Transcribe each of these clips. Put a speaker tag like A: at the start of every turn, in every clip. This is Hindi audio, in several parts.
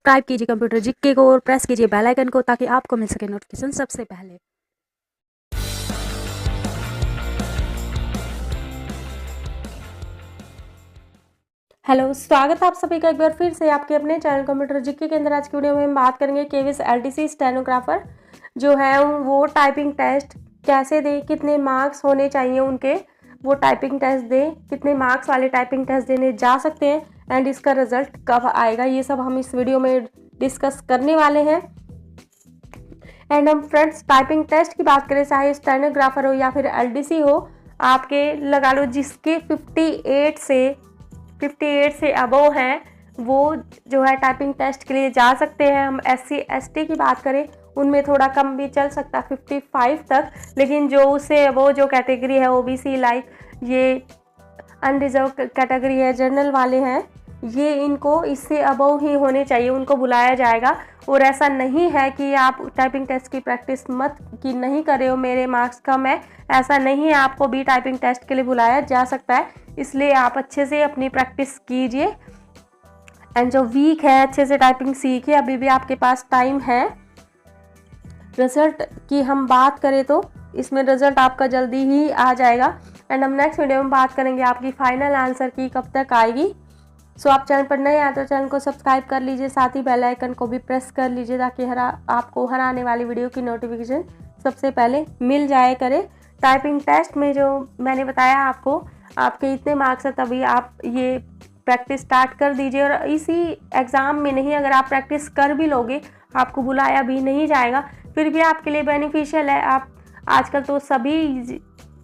A: सब्सक्राइब कीजिए कंप्यूटर जीके को और प्रेस कीजिए बेल आइकन को ताकि आपको मिल सके नोटिफिकेशन सबसे पहले। हेलो, स्वागत है आप सभी का एक बार फिर से आपके अपने चैनल कंप्यूटर जीके के अंदर। आज की वीडियो में हम बात करेंगे केवीएस एलडीसी स्टेनोग्राफर जो है वो टाइपिंग टेस्ट कैसे दे, कितने मार्क्स होने चाहिए उनके, वो टाइपिंग टेस्ट दे, कितने मार्क्स वाले टाइपिंग टेस्ट देने जा सकते हैं एंड इसका रिजल्ट कब आएगा, ये सब हम इस वीडियो में डिस्कस करने वाले हैं। एंड हम फ्रेंड्स टाइपिंग टेस्ट की बात करें, चाहे स्टेनोग्राफर हो या फिर एलडीसी हो, आपके लगा लो जिसके 58 से अबव हैं वो जो है टाइपिंग टेस्ट के लिए जा सकते हैं। हम SC ST की बात करें उनमें थोड़ा कम भी चल सकता है 55 तक, लेकिन जो उससे अबव जो कैटेगरी है OBC लाइक ये अनरिजर्व कैटेगरी है, जनरल वाले हैं, ये इनको इससे अबव ही होने चाहिए, उनको बुलाया जाएगा। और ऐसा नहीं है कि आप टाइपिंग टेस्ट की प्रैक्टिस मत की नहीं कर रहे हो, मेरे मार्क्स कम है, ऐसा नहीं है, आपको भी टाइपिंग टेस्ट के लिए बुलाया जा सकता है। इसलिए आप अच्छे से अपनी प्रैक्टिस कीजिए एंड जो वीक है अच्छे से टाइपिंग सीखिए, अभी भी आपके पास टाइम है। रिजल्ट की हम बात करें तो इसमें रिजल्ट आपका जल्दी ही आ जाएगा एंड हम नेक्स्ट वीडियो में बात करेंगे आपकी फाइनल आंसर की कब तक आएगी। सो आप चैनल पर नए आए तो चैनल को सब्सक्राइब कर लीजिए, साथ ही बेल आइकन को भी प्रेस कर लीजिए ताकि आपको हर आने वाली वीडियो की नोटिफिकेशन सबसे पहले मिल जाए करे। टाइपिंग टेस्ट में जो मैंने बताया आपको, आपके इतने मार्क्स हैं तभी आप ये प्रैक्टिस स्टार्ट कर दीजिए। और इसी एग्ज़ाम में नहीं, अगर आप प्रैक्टिस कर भी लोगे, आपको बुलाया भी नहीं जाएगा, फिर भी आपके लिए बेनिफिशियल है। आप आजकल तो सभी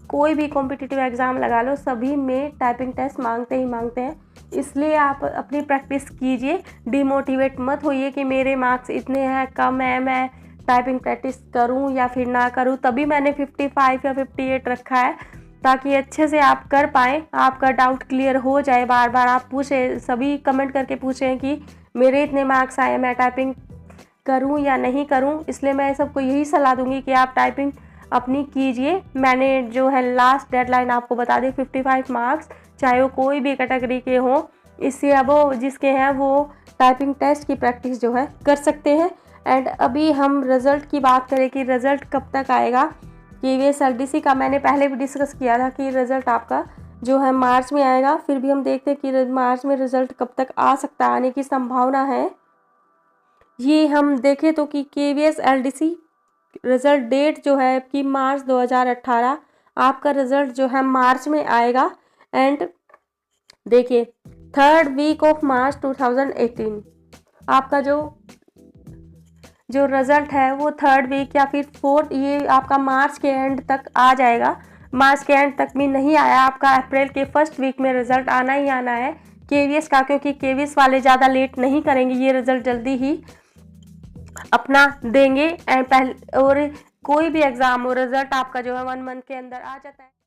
A: कोई भी कॉम्पिटिटिव एग्ज़ाम लगा लो, सभी में टाइपिंग टेस्ट मांगते ही मांगते हैं, इसलिए आप अपनी प्रैक्टिस कीजिए। डिमोटिवेट मत होइए कि मेरे मार्क्स इतने हैं, कम है, मैं टाइपिंग प्रैक्टिस करूं या फिर ना करूं, तभी मैंने 55 या 58 रखा है, ताकि अच्छे से आप कर पाएँ, आपका डाउट क्लियर हो जाए। बार बार आप पूछें, सभी कमेंट करके पूछें कि मेरे इतने मार्क्स आए, मैं टाइपिंग करूं या नहीं करूं। इसलिए मैं सबको यही सलाह दूंगी कि आप टाइपिंग अपनी कीजिए। मैंने जो है लास्ट डेडलाइन आपको बता दी, 55 मार्क्स, चाहे वो कोई भी कैटेगरी के हों, इससे अब जिसके हैं वो टाइपिंग टेस्ट की प्रैक्टिस जो है कर सकते हैं। एंड अभी हम रिज़ल्ट की बात करें कि रिज़ल्ट कब तक आएगा केवीएस एलडीसी का, मैंने पहले भी डिस्कस किया था कि रिज़ल्ट आपका जो है मार्च में आएगा। फिर भी हम देखते हैं कि मार्च में रिज़ल्ट कब तक आ सकता है, आने की संभावना है। ये हम देखें तो कि केवीएस एलडीसी रिज़ल्ट डेट जो है कि मार्च 2018, आपका रिज़ल्ट जो है मार्च में आएगा। एंड देखिए 3rd वीक ऑफ मार्च 2018 आपका जो रिज़ल्ट है वो 3rd वीक या फिर 4th, ये आपका मार्च के एंड तक आ जाएगा। मार्च के एंड तक भी नहीं आया, आपका अप्रैल के 1st वीक में रिज़ल्ट आना ही आना है केवीएस का, क्योंकि केवीएस वाले ज़्यादा लेट नहीं करेंगे, ये रिज़ल्ट जल्दी ही अपना देंगे। और कोई भी एग्ज़ाम हो, रिज़ल्ट आपका जो है 1 मंथ के अंदर आ जाता है।